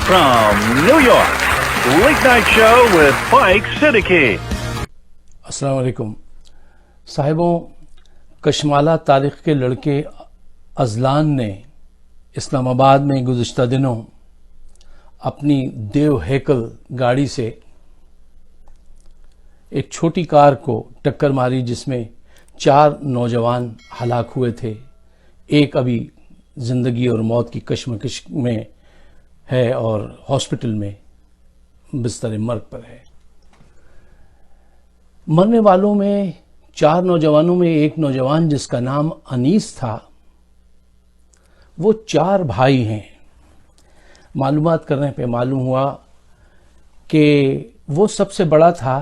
From New York, Late Night Show with Mike Siddiqui. السلام علیکم صاحبوں. کشمالہ تاریخ کے لڑکے ازلان نے اسلام آباد میں گزشتہ دنوں اپنی دیو ہیکل گاڑی سے ایک چھوٹی کار کو ٹکر ماری جس میں 4 نوجوان ہلاک ہوئے تھے. ایک ابھی زندگی اور موت کی کشمکش میں ہے اور ہاسپٹل میں بستر مرگ پر ہے. مرنے والوں میں 4 نوجوانوں میں ایک نوجوان جس کا نام انیس تھا، وہ 4 بھائی ہیں. معلومات کرنے پہ معلوم ہوا کہ وہ سب سے بڑا تھا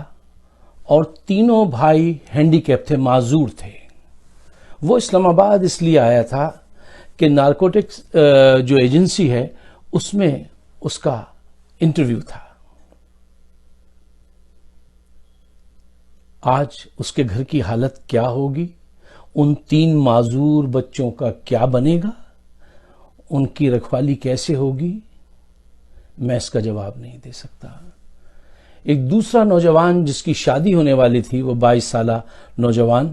اور تینوں بھائی ہینڈی کیپ تھے، معذور تھے. وہ اسلام آباد اس لیے آیا تھا کہ نارکوٹکس جو ایجنسی ہے اس میں اس کا انٹرویو تھا. آج اس کے گھر کی حالت کیا ہوگی؟ ان 3 معذور بچوں کا کیا بنے گا؟ ان کی رکھوالی کیسے ہوگی؟ میں اس کا جواب نہیں دے سکتا. ایک دوسرا نوجوان جس کی شادی ہونے والی تھی، وہ 22 سالہ نوجوان،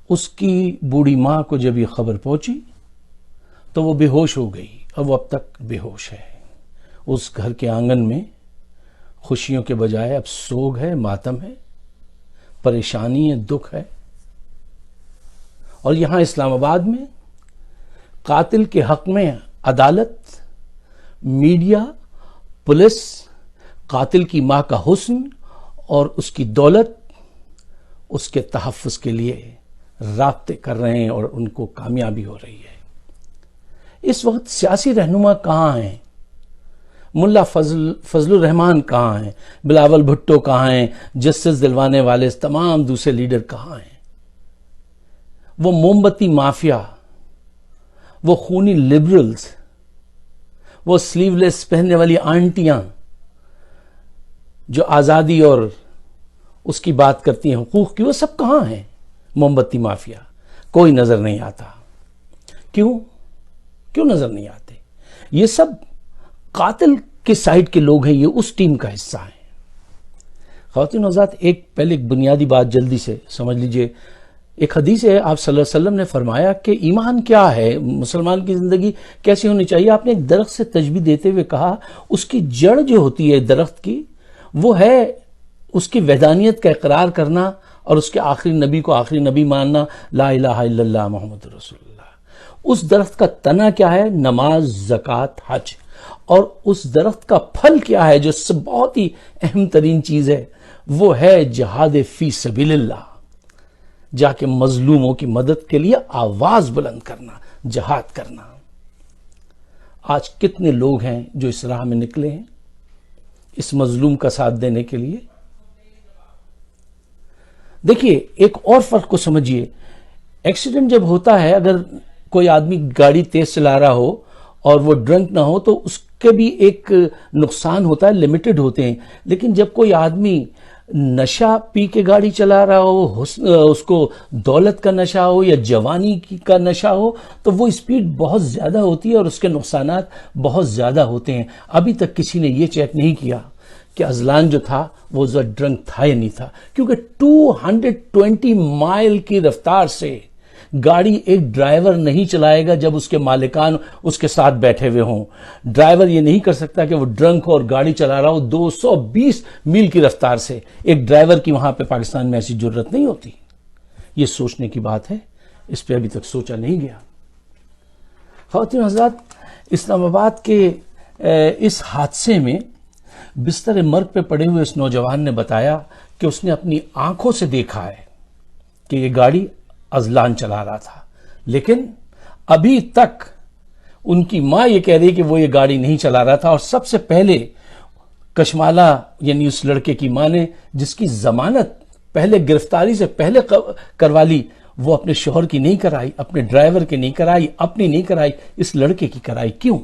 اس کی بوڑھی ماں کو جب یہ خبر پہنچی تو وہ بے ہوش ہو گئی اور وہ اب تک بے ہوش ہے. اس گھر کے آنگن میں خوشیوں کے بجائے اب سوگ ہے، ماتم ہے، پریشانی ہے، دکھ ہے. اور یہاں اسلام آباد میں قاتل کے حق میں عدالت، میڈیا، پولیس قاتل کی ماں کا حسن اور اس کی دولت، اس کے تحفظ کے لیے رابطے کر رہے ہیں اور ان کو کامیابی ہو رہی ہے. اس وقت سیاسی رہنما کہاں ہیں؟ ملا فضل الرحمان کہاں ہیں؟ بلاول بھٹو کہاں ہیں؟ جسٹس دلوانے والے تمام دوسرے لیڈر کہاں ہیں؟ وہ موم بتی مافیا، وہ خونی لبرلز، وہ سلیو لیس پہننے والی آنٹیاں جو آزادی اور اس کی بات کرتی ہیں، حقوق کی، وہ سب کہاں ہیں؟ موم بتی مافیا کوئی نظر نہیں آتا. کیوں نظر نہیں آتے؟ یہ سب قاتل کے سائڈ کے لوگ ہیں، یہ اس ٹیم کا حصہ ہیں. خواتین و حضرات، پہلے ایک بنیادی بات جلدی سے سمجھ لیجئے. ایک حدیث ہے، آپ صلی اللہ علیہ وسلم نے فرمایا کہ ایمان کیا ہے، مسلمان کی زندگی کیسی ہونی چاہیے. آپ نے ایک درخت سے تشبیہ دیتے ہوئے کہا اس کی جڑ جو ہوتی ہے درخت کی، وہ ہے اس کی وحدانیت کا اقرار کرنا اور اس کے آخری نبی کو آخری نبی ماننا، لا الہ الا اللہ محمد رسول اللہ. اس درخت کا تنا کیا ہے؟ نماز، زکوٰۃ، حج. اور اس درخت کا پھل کیا ہے جو سب بہت ہی اہم ترین چیز ہے؟ وہ ہے جہاد فی سبیل اللہ، جا کے مظلوموں کی مدد کے لیے آواز بلند کرنا، جہاد کرنا. آج کتنے لوگ ہیں جو اس راہ میں نکلے ہیں اس مظلوم کا ساتھ دینے کے لیے؟ دیکھیے، ایک اور فرق کو سمجھیے. ایکسیڈنٹ جب ہوتا ہے، اگر کوئی آدمی گاڑی تیز چلا رہا ہو اور وہ ڈرنک نہ ہو تو اس کے بھی ایک نقصان ہوتا ہے، لمیٹڈ ہوتے ہیں. لیکن جب کوئی آدمی نشہ پی کے گاڑی چلا رہا ہو، اس کو دولت کا نشہ ہو یا جوانی کا نشہ ہو، تو وہ اسپیڈ بہت زیادہ ہوتی ہے اور اس کے نقصانات بہت زیادہ ہوتے ہیں. ابھی تک کسی نے یہ چیک نہیں کیا کہ ازلان جو تھا وہ ڈرنک تھا یا نہیں تھا، کیونکہ 220 مائل کی رفتار سے گاڑی ایک ڈرائیور نہیں چلائے گا جب اس کے مالکان اس کے ساتھ بیٹھے ہوئے ہوں. ڈرائیور یہ نہیں کر سکتا کہ وہ ڈرنک ہو اور گاڑی چلا رہا ہو 220 میل کی رفتار سے. ایک ڈرائیور کی وہاں پہ پاکستان میں ایسی جرت نہیں ہوتی. یہ سوچنے کی بات ہے، اس پہ ابھی تک سوچا نہیں گیا. خواتین حضرات، اسلام آباد کے اس حادثے میں بستر مرگ پہ پڑے ہوئے اس نوجوان نے بتایا کہ اس نے اپنی آنکھوں سے دیکھا ہے کہ یہ گاڑی ازلان چلا رہا تھا، لیکن ابھی تک ان کی ماں یہ کہہ رہی کہ وہ یہ گاڑی نہیں چلا رہا تھا. اور سب سے پہلے کشمالہ یعنی اس لڑکے کی ماں نے، جس کی ضمانت پہلے گرفتاری سے پہلے کروا لی، وہ اپنے شوہر کی نہیں کرائی، اپنے ڈرائیور کی نہیں کرائی، اپنی نہیں کرائی، اس لڑکے کی کرائی. کیوں؟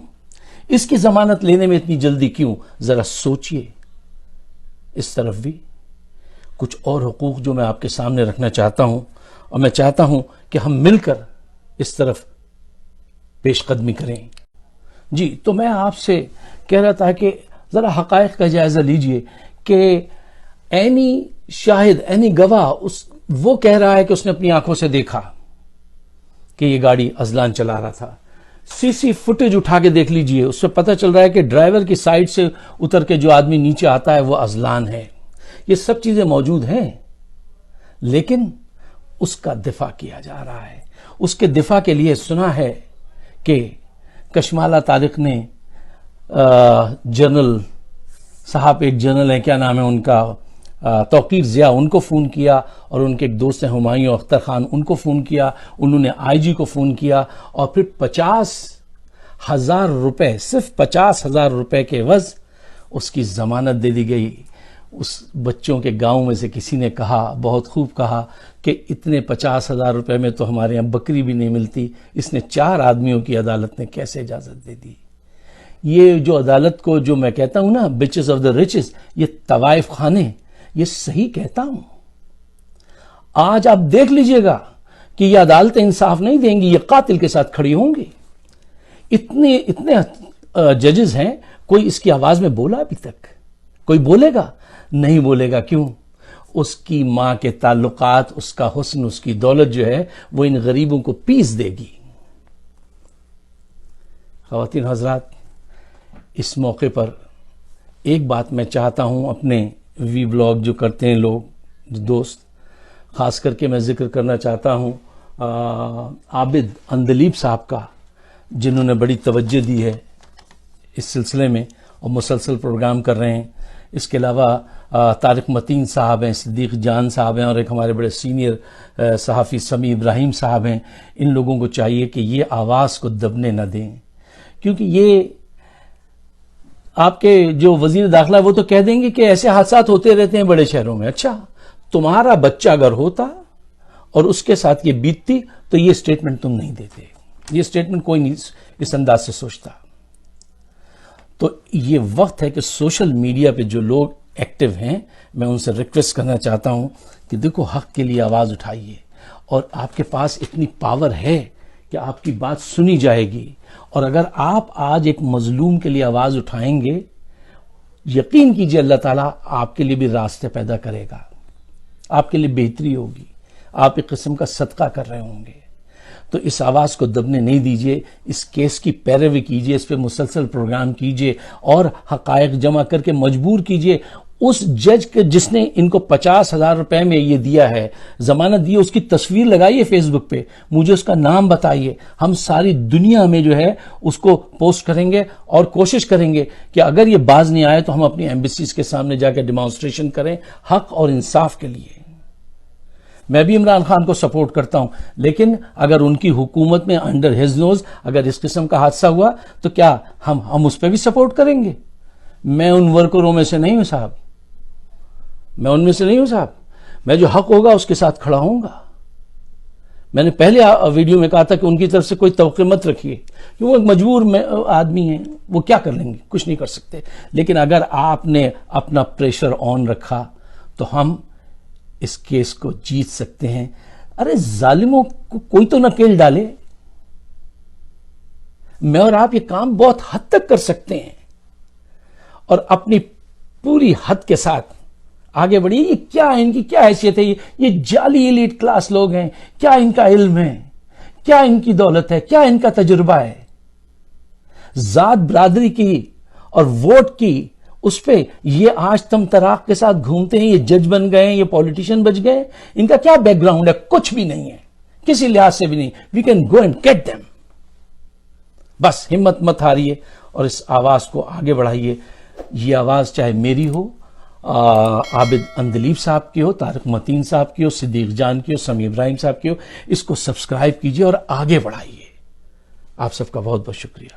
اس کی ضمانت لینے میں اتنی جلدی کیوں؟ ذرا سوچئے. اس طرف بھی کچھ اور حقوق جو میں آپ کے سامنے رکھنا چاہتا ہوں، اور میں چاہتا ہوں کہ ہم مل کر اس طرف پیش قدمی کریں. جی، تو میں آپ سے کہہ رہا تھا کہ ذرا حقائق کا جائزہ لیجئے کہ عینی شاہد، عینی گواہ وہ کہہ رہا ہے کہ اس نے اپنی آنکھوں سے دیکھا کہ یہ گاڑی اذلان چلا رہا تھا. سی سی فوٹیج اٹھا کے دیکھ لیجئے، اس سے پتہ چل رہا ہے کہ ڈرائیور کی سائڈ سے اتر کے جو آدمی نیچے آتا ہے وہ اذلان ہے. یہ سب چیزیں موجود ہیں، لیکن اس کا دفاع کیا جا رہا ہے. اس کے دفاع کے لیے سنا ہے کہ کشمالہ طارق نے جنرل صاحب، ایک جنرل ہیں، کیا نام ہے ان کا، توقیر ضیاء، ان کو فون کیا، اور ان کے ایک دوست ہیں ہمایوں اختر خان، ان کو فون کیا. انہوں نے آئی جی کو فون کیا، اور پھر 50,000 روپے، صرف 50,000 روپے کے عوض اس کی ضمانت دے دی گئی. اس بچوں کے گاؤں میں سے کسی نے کہا، بہت خوب کہا، کہ اتنے 50,000 روپے میں تو ہمارے یہاں بکری بھی نہیں ملتی. اس نے 4 آدمیوں کی عدالت نے کیسے اجازت دے دی؟ یہ جو عدالت کو جو میں کہتا ہوں نا، بچز آف دا ریچز، یہ طوائف خانے، یہ صحیح کہتا ہوں. آج آپ دیکھ لیجئے گا کہ یہ عدالتیں انصاف نہیں دیں گی، یہ قاتل کے ساتھ کھڑی ہوں گی. اتنے ججز ہیں، کوئی اس کی آواز میں بولا ابھی تک؟ کوئی بولے گا؟ نہیں بولے گا. کیوں؟ اس کی ماں کے تعلقات، اس کا حسن، اس کی دولت جو ہے وہ ان غریبوں کو پیس دے گی. خواتین حضرات، اس موقع پر ایک بات میں چاہتا ہوں، اپنے وی بلاگ جو کرتے ہیں لوگ، دوست، خاص کر کے میں ذکر کرنا چاہتا ہوں عابد اندلیب صاحب کا، جنہوں نے بڑی توجہ دی ہے اس سلسلے میں اور مسلسل پروگرام کر رہے ہیں. اس کے علاوہ طارق متین صاحب ہیں، صدیق جان صاحب ہیں، اور ایک ہمارے بڑے سینئر صحافی سمیع ابراہیم صاحب ہیں. ان لوگوں کو چاہیے کہ یہ آواز کو دبنے نہ دیں، کیونکہ یہ آپ کے جو وزیر داخلہ وہ تو کہہ دیں گے کہ ایسے حادثات ہوتے رہتے ہیں بڑے شہروں میں. اچھا، تمہارا بچہ اگر ہوتا اور اس کے ساتھ یہ بیتتی تو یہ سٹیٹمنٹ تم نہیں دیتے. یہ سٹیٹمنٹ کوئی نہیں اس انداز سے سوچتا. تو یہ وقت ہے کہ سوشل میڈیا پہ جو لوگ ایکٹیو ہیں، میں ان سے ریکویسٹ کرنا چاہتا ہوں کہ دیکھو، حق کے لیے آواز اٹھائیے، اور آپ کے پاس اتنی پاور ہے کہ آپ کی بات سنی جائے گی. اور اگر آپ آج ایک مظلوم کے لیے آواز اٹھائیں گے، یقین کیجئے اللہ تعالیٰ آپ کے لیے بھی راستے پیدا کرے گا، آپ کے لیے بہتری ہوگی، آپ ایک قسم کا صدقہ کر رہے ہوں گے. تو اس آواز کو دبنے نہیں دیجئے، اس کیس کی پیروی کیجئے، اس پہ مسلسل پروگرام کیجئے، اور حقائق جمع کر کے مجبور کیجئے اس جج کے جس نے ان کو 50,000 روپے میں یہ دیا ہے، ضمانت دی ہے، اس کی تصویر لگائیے فیس بک پہ، مجھے اس کا نام بتائیے. ہم ساری دنیا میں جو ہے اس کو پوسٹ کریں گے، اور کوشش کریں گے کہ اگر یہ باز نہیں آئے تو ہم اپنی ایمبیسیز کے سامنے جا کے ڈیمانسٹریشن کریں حق اور انصاف کے لیے. میں بھی عمران خان کو سپورٹ کرتا ہوں، لیکن اگر ان کی حکومت میں انڈر ہز نوز اگر اس قسم کا حادثہ ہوا تو کیا ہم اس پہ بھی سپورٹ کریں گے؟ میں ان ورکروں میں سے نہیں ہوں صاحب، میں ان میں سے نہیں ہوں صاحب. میں جو حق ہوگا اس کے ساتھ کھڑا ہوں گا. میں نے پہلے ویڈیو میں کہا تھا کہ ان کی طرف سے کوئی توقع مت رکھیے، کہ وہ ایک مجبور آدمی ہیں، وہ کیا کر لیں گے؟ کچھ نہیں کر سکتے. لیکن اگر آپ نے اپنا پریشر آن رکھا تو ہم اس کیس کو جیت سکتے ہیں. ارے ظالموں کو کوئی تو نکیل ڈالے. میں اور آپ یہ کام بہت حد تک کر سکتے ہیں، اور اپنی پوری حد کے ساتھ آگے بڑھیے. یہ کیا ہے، ان کی کیا حیثیت ہے؟ یہ جعلی ایلیٹ کلاس لوگ ہیں. کیا ان کا علم ہے؟ کیا ان کی دولت ہے؟ کیا ان کا تجربہ ہے؟ ذات برادری کی اور ووٹ کی اس پہ یہ آج تم طراق کے ساتھ گھومتے ہیں. یہ جج بن گئے ہیں، یہ پولیٹیشین بچ گئے. ان کا کیا بیک گراؤنڈ ہے؟ کچھ بھی نہیں ہے، کسی لحاظ سے بھی نہیں. We can go and get them. بس ہمت مت ہاریے اور اس آواز کو آگے بڑھائیے. یہ آواز چاہے میری ہو، عابد اندلیب صاحب کی ہو، طارق متین صاحب کی ہو، صدیق جان کی ہو، سمیع ابراہیم صاحب کی ہو، اس کو سبسکرائب کیجئے اور آگے بڑھائیے. آپ سب کا بہت بہت شکریہ.